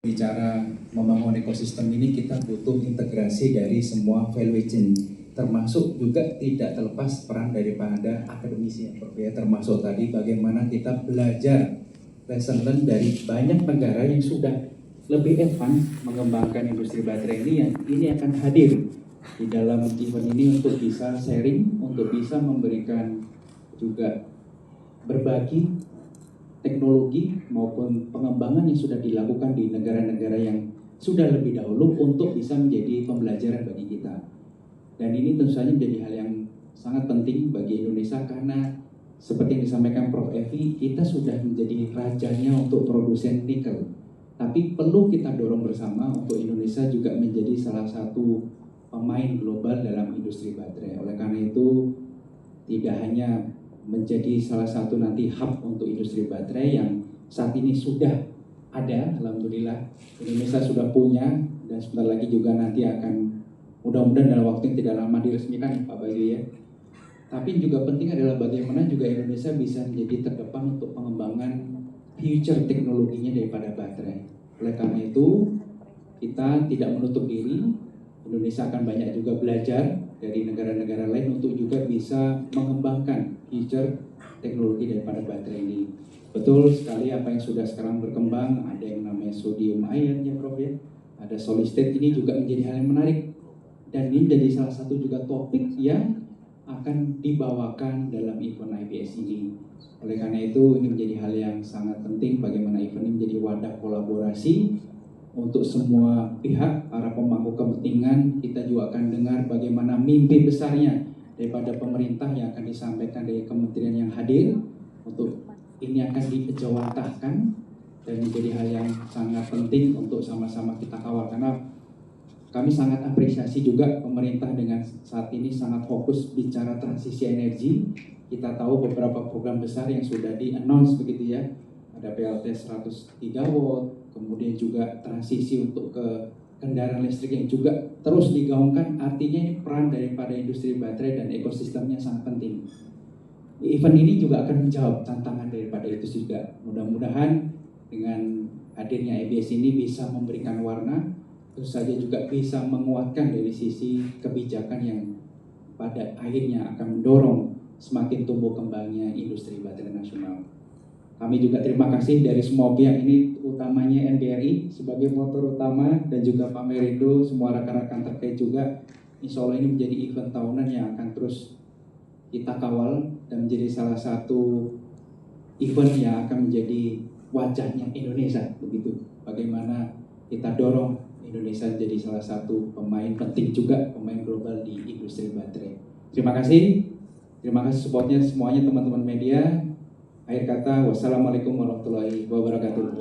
Bicara membangun ekosistem ini kita butuh integrasi dari semua value chain, termasuk juga tidak terlepas peran daripada akademisi ya, termasuk tadi bagaimana kita belajar lesson learn dari banyak negara yang sudah lebih advance mengembangkan industri baterai ini, yang ini akan hadir di dalam event ini untuk bisa sharing, untuk bisa memberikan juga berbagi teknologi maupun pengembangan yang sudah dilakukan di negara-negara yang sudah lebih dahulu untuk bisa menjadi pembelajaran bagi kita. Dan ini tentu saja menjadi hal yang sangat penting bagi Indonesia karena seperti yang disampaikan Prof. Evi, kita sudah menjadi rajanya untuk produsen nikel. Tapi perlu kita dorong bersama untuk Indonesia juga menjadi salah satu pemain global dalam industri baterai. Oleh karena itu, tidak hanya menjadi salah satu nanti hub untuk industri baterai yang saat ini sudah ada, alhamdulillah Indonesia sudah punya, dan sebentar lagi juga nanti akan mudah-mudahan dalam waktu yang tidak lama diresmikan ya Pak Bayu ya. Tapi juga penting adalah bagaimana juga Indonesia bisa menjadi terdepan untuk pengembangan future teknologinya daripada baterai. Oleh karena itu kita tidak menutup diri, Indonesia akan banyak juga belajar dari negara-negara lain untuk juga bisa mengembangkan future teknologi daripada baterai ini. Betul sekali apa yang sudah sekarang berkembang, ada yang namanya sodium ion ya Prof ya, ada solid state, ini juga menjadi hal yang menarik. Dan ini menjadi salah satu juga topik yang akan dibawakan dalam event IBS ini. Oleh karena itu ini menjadi hal yang sangat penting bagaimana event ini menjadi wadah kolaborasi untuk semua pihak, para pemangku kepentingan. Kita juga akan dengar bagaimana mimpi besarnya daripada pemerintah yang akan disampaikan dari kementerian yang hadir. Untuk ini akan diejawantahkan dan menjadi hal yang sangat penting untuk sama-sama kita kawal. Karena kami sangat apresiasi juga pemerintah dengan saat ini sangat fokus bicara transisi energi. Kita tahu beberapa program besar yang sudah di-announce begitu ya. Ada PLT 103 watt, kemudian juga transisi untuk ke kendaraan listrik yang juga terus digaungkan. Artinya ini peran daripada industri baterai dan ekosistemnya sangat penting. Event ini juga akan menjawab tantangan daripada itu juga. Mudah-mudahan dengan hadirnya IBS ini bisa memberikan warna, terus saja juga bisa menguatkan dari sisi kebijakan yang pada akhirnya akan mendorong semakin tumbuh kembangnya industri baterai nasional. Kami juga terima kasih dari semua pihak ini, utamanya NBRI sebagai motor utama, dan juga Pak Merindo, semua rekan-rekan terkait juga. Insya Allah ini menjadi event tahunan yang akan terus kita kawal dan menjadi salah satu event yang akan menjadi wajahnya Indonesia. Begitu, bagaimana kita dorong Indonesia menjadi salah satu pemain penting juga, pemain global di industri baterai. Terima kasih supportnya semuanya teman-teman media. Akhir kata, wassalamualaikum warahmatullahi wabarakatuh.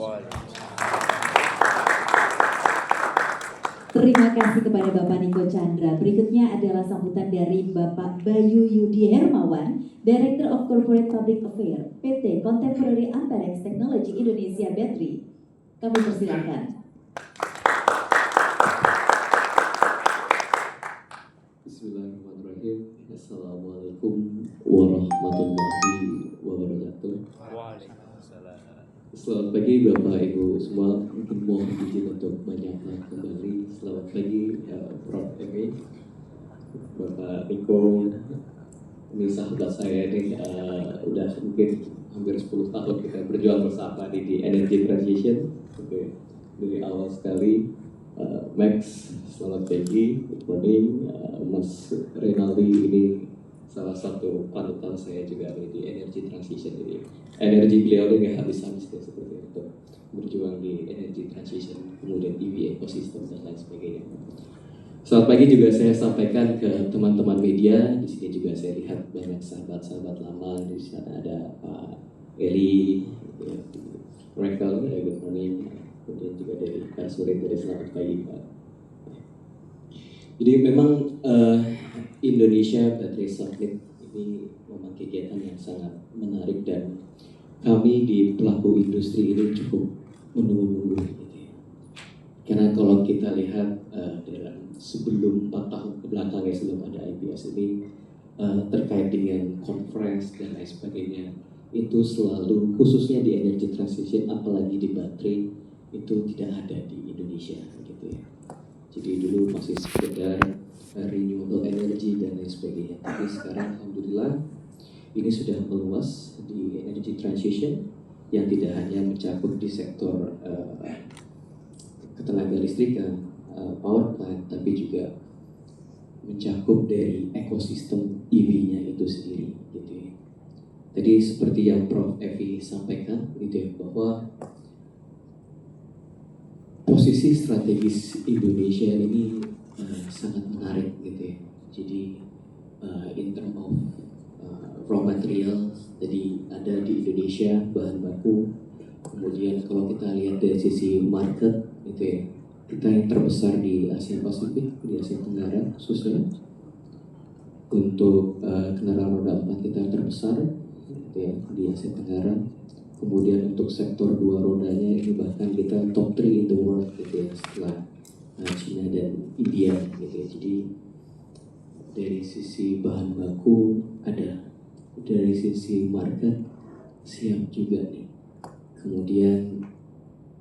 Terima kasih kepada Bapak Niko Chandra. Berikutnya adalah sambutan dari Bapak Bayu Yudi Hermawan, Director of Corporate Public Affairs, PT Contemporary Amperex Technology Indonesia Battery. Kami persilakan. Bismillahirrahmanirrahim. Assalamualaikum warahmatullahi wabarakatuh. Selamat pagi Bapak Ibu semua. Mungkin mohon izin untuk menyapa kembali. Selamat pagi Prof. Evi, Bapak Niko. Ini sahabat saya ini udah mungkin hampir 10 tahun kita berjuang bersama di Energy Transition. Oke. Dari awal sekali. Max, selamat pagi, good morning. Mas Renaldi ini salah satu panutan saya juga di Energy Transition ini. Energi beliau ini nggak habis-habis ya, seperti itu, berjuang di Energy Transition, kemudian EV ecosystem dan lain sebagainya. Selamat pagi juga saya sampaikan ke teman-teman media. Di sini juga saya lihat banyak sahabat-sahabat lama. Di sana ada Pak Eli, Rekel, good morning. Kemudian juga dari Pak Surin, dari selamat pagi Pak. Jadi memang Indonesia Battery Summit ini memang kegiatan yang sangat menarik dan kami di pelaku industri ini cukup menunggu-nunggu gitu ya. Karena kalau kita lihat dalam sebelum 4 tahun ke belakang ya, sebelum ada IBS ini terkait dengan conference dan lain sebagainya, itu selalu khususnya di energy transition apalagi di baterai itu tidak ada di Indonesia gitu ya. Jadi dulu masih sekedar renewable energy dan lain sebagainya. Tapi sekarang alhamdulillah ini sudah meluas di energy transition yang tidak hanya mencakup di sektor ketenaga listrikan, power plant, tapi juga mencakup dari ekosistem EV-nya itu sendiri gitu ya. Tadi seperti yang Prof. Evi sampaikan gitu ya, bahwa posisi strategis Indonesia ini sangat menarik gitu ya. Jadi in term of raw material, jadi ada di Indonesia bahan baku. Kemudian kalau kita lihat dari sisi market gitu ya, kita yang terbesar di Asia Pasifik, di Asia Tenggara khususnya. Untuk kendaraan roda 4 kita terbesar gitu ya, di Asia Tenggara. Kemudian untuk sektor dua rodanya ini bahkan kita top 3 in the world gitu ya, setelah China dan India gitu ya. Jadi dari sisi bahan baku ada, dari sisi market siap juga nih. Kemudian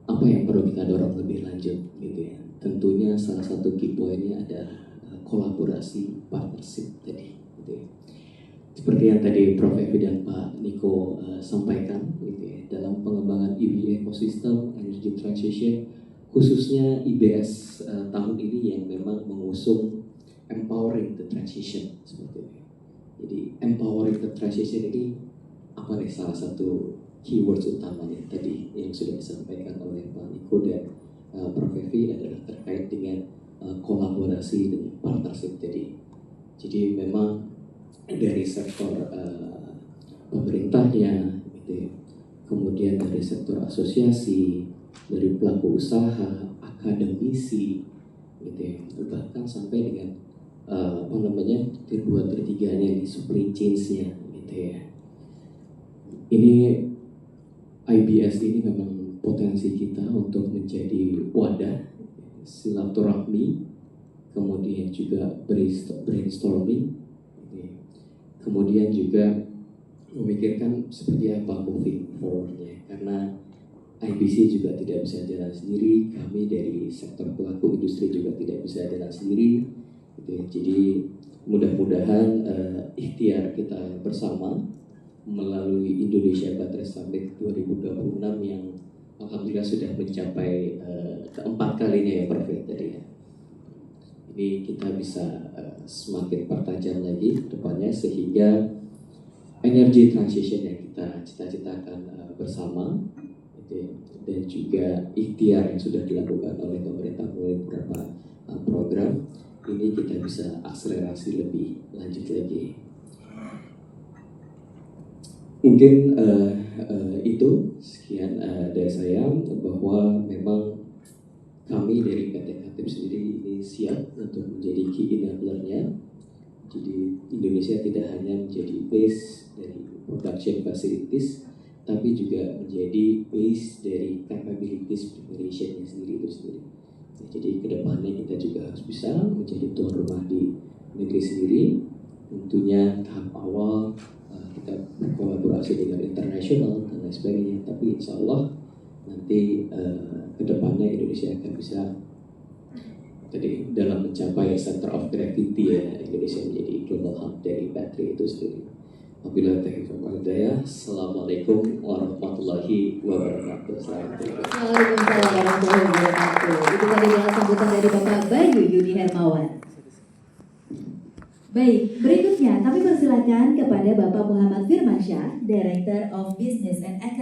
apa yang perlu kita dorong lebih lanjut gitu ya. Tentunya salah satu key point-nya adalah kolaborasi, partnership tadi gitu ya. Seperti yang tadi Prof. Evi dan Pak Niko sampaikan gitu ya, dalam pengembangan EV ecosystem, energy transition, khususnya IBS tahun ini yang memang mengusung empowering the transition seperti itu. Jadi empowering the transition ini apa nih salah satu keywords utamanya tadi yang sudah disampaikan oleh Pak Niko dan Prof. Evi adalah terkait dengan kolaborasi dan partnership tadi. Jadi memang dari sektor pemerintahnya, gitu ya. Kemudian dari sektor asosiasi, dari pelaku usaha, akademisi, gitu ya. Bahkan sampai dengan apa namanya tier 2, tier 3-nya ini supply chains-nya, gitu ya. Ini IBS ini memang potensi kita untuk menjadi wadah silaturahmi, kemudian juga brainstorming, kemudian juga memikirkan seperti apa moving forward-nya, karena IBC juga tidak bisa jalan sendiri, kami dari sektor pelaku industri juga tidak bisa jalan sendiri gitu ya. Jadi mudah-mudahan ikhtiar kita bersama melalui Indonesia Battery Summit 2026 yang alhamdulillah sudah mencapai keempat kalinya ya Prof. Tadi ya. Ini kita bisa semakin pertajam lagi ke depannya sehingga energy transition yang kita cita-citakan bersama gitu, dan juga ikhtiar yang sudah dilakukan oleh pemerintah melalui beberapa program ini kita bisa akselerasi lebih lanjut lagi. Mungkin itu sekian dari saya, bahwa memang kami dari PT Katip sendiri ini siap untuk menjadi key enabler-nya. Jadi Indonesia tidak hanya menjadi base dari production facilities, tapi juga menjadi base dari capabilities preparation-nya sendiri itu sendiri. Jadi kedepannya kita juga harus bisa menjadi tuan rumah di negeri sendiri. Tentunya tahap awal kita berkolaborasi dengan internasional dan lain sebagainya, tapi insya Allah nanti kedepannya Indonesia akan bisa jadi dalam mencapai center of gravity ya, Indonesia menjadi global hub dari baterai itu sendiri. Wabillahi taufiq wal hidayah. Assalamualaikum warahmatullahi wabarakatuh. Waalaikumsalam warahmatullahi wabarakatuh. Itu tadi adalah sambutan dari Bapak Bayu Yudi Hermawan. Baik, berikutnya kami persilakan kepada Bapak Muhammad Firmansyah, Director of Business and Academic